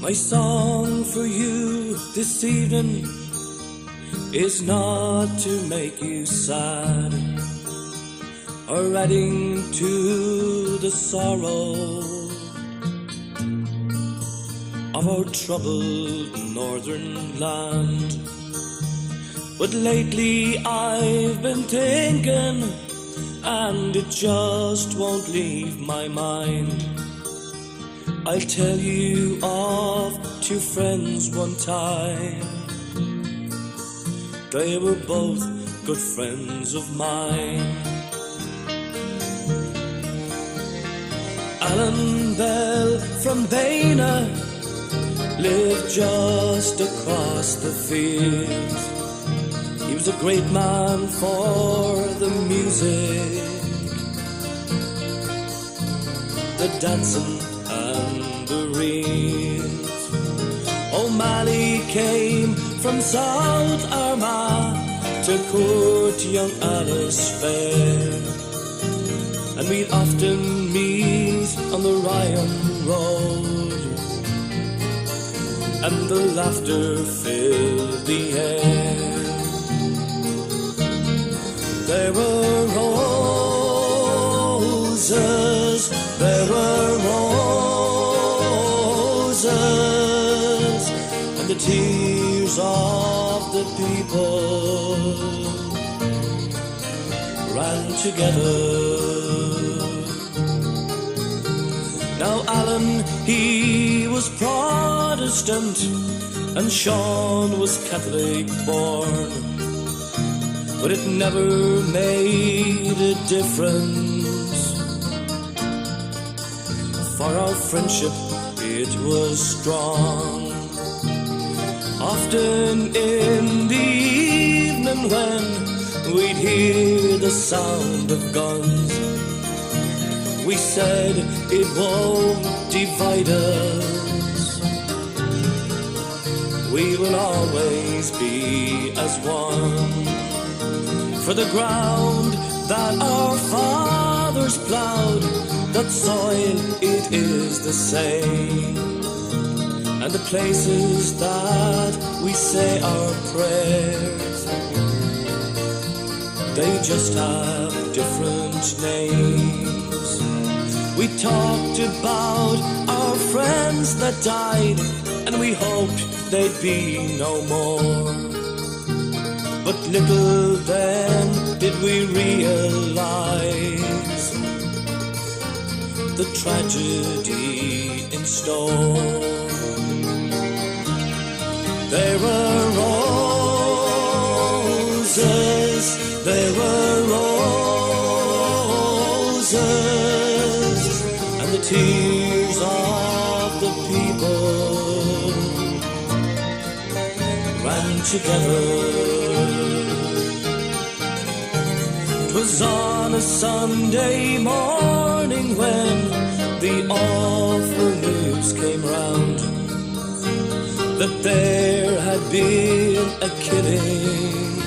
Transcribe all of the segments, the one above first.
My song for you this evening is not to make you sad or adding to the sorrow of our troubled northern land. But lately I've been thinking, and it just won't leave my mind. I'll tell you of two friends one time. They were both good friends of mine. Alan Bell from Bana lived just across the field. He was a great man for the music, the dancing and the reels. O'Malley came from South Armagh to court young Alice fair, and we'd often meet on the Ryan Road, and the laughter filled the air. There were roses, there were roses, and the tears of the people ran together. Now Alan, he was Protestant, and Sean was Catholic born, but it never made a difference, for our friendship, it was strong. Often in the evening when we'd hear the sound of guns, we said it won't divide us. We will always be as one. For the ground that our fathers plowed, that soil, it is the same. And the places that we say our prayers, they just have different names. We talked about our friends that died, and we hoped they'd be no more. But little then did we realize the tragedy in store. There were roses, there were roses, and the tears of the people ran together. 'Twas on a Sunday morning when the awful news came round that there had been a killing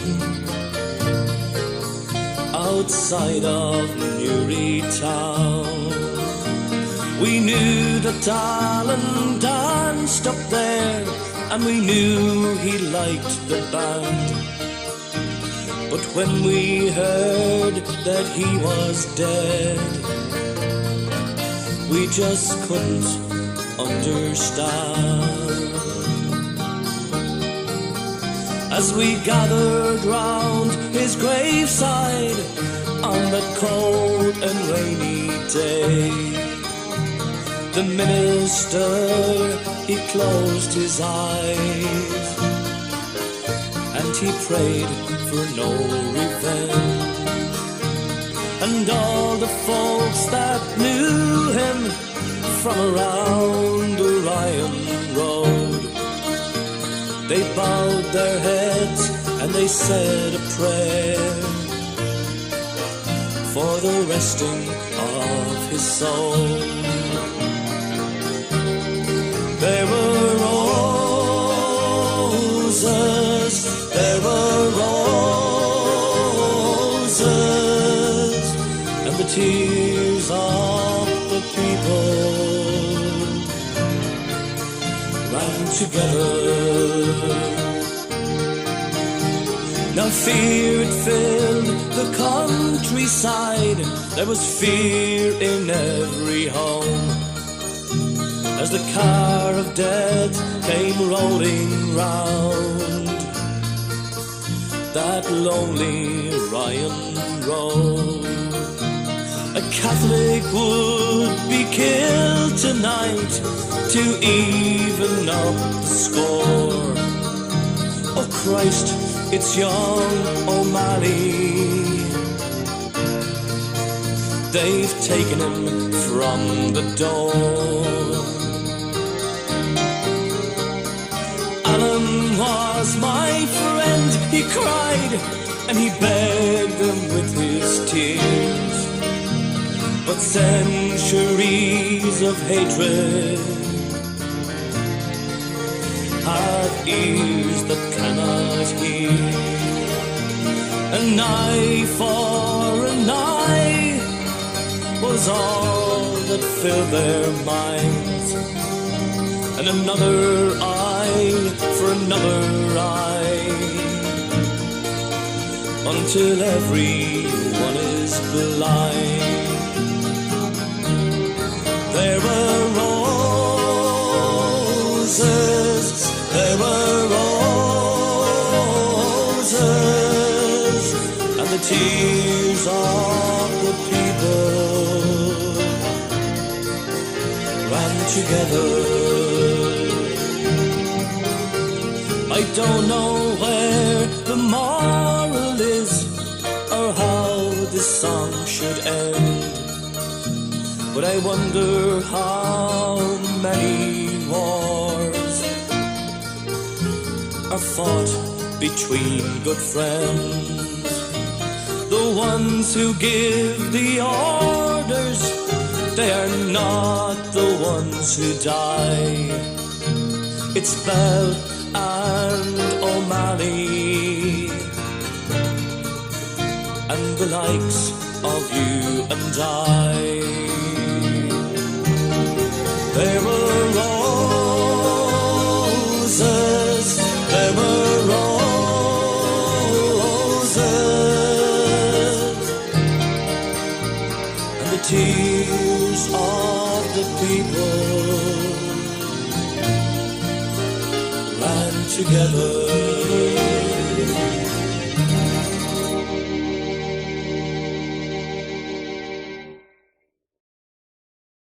outside of Newry town. We knew that Alan danced up there, and we knew he liked the band. But when we heard that he was dead, we just couldn't understand. As we gathered round his graveside on that cold and rainy day, the minister, he closed his eyes, and he prayed for no revenge. And all the folks that knew him from around the Ryan Road, they bowed their heads and they said a prayer for the resting of his soul. There were roses, there were roses, and the tears of people ran together. Now fear it filled the countryside. There was fear in every home as the car of death came rolling round that lonely Ryan Road. A Catholic would be killed tonight to even up the score. Oh Christ, it's young O'Malley. They've taken him from the door. Alan was my friend, he cried, and he begged them with his tears. But centuries of hatred have ears that cannot hear. An eye for an eye was all that filled their minds, and another eye for another eye, until everyone is blind. There were roses, there were roses, and the tears of the people ran together. I don't know where the moral is, or how this song should end, but I wonder how many wars are fought between good friends. The ones who give the orders, they are not the ones who die. It's Bell and O'Malley, and the likes of you and I. There were roses, there were roses, and the tears of the people ran together.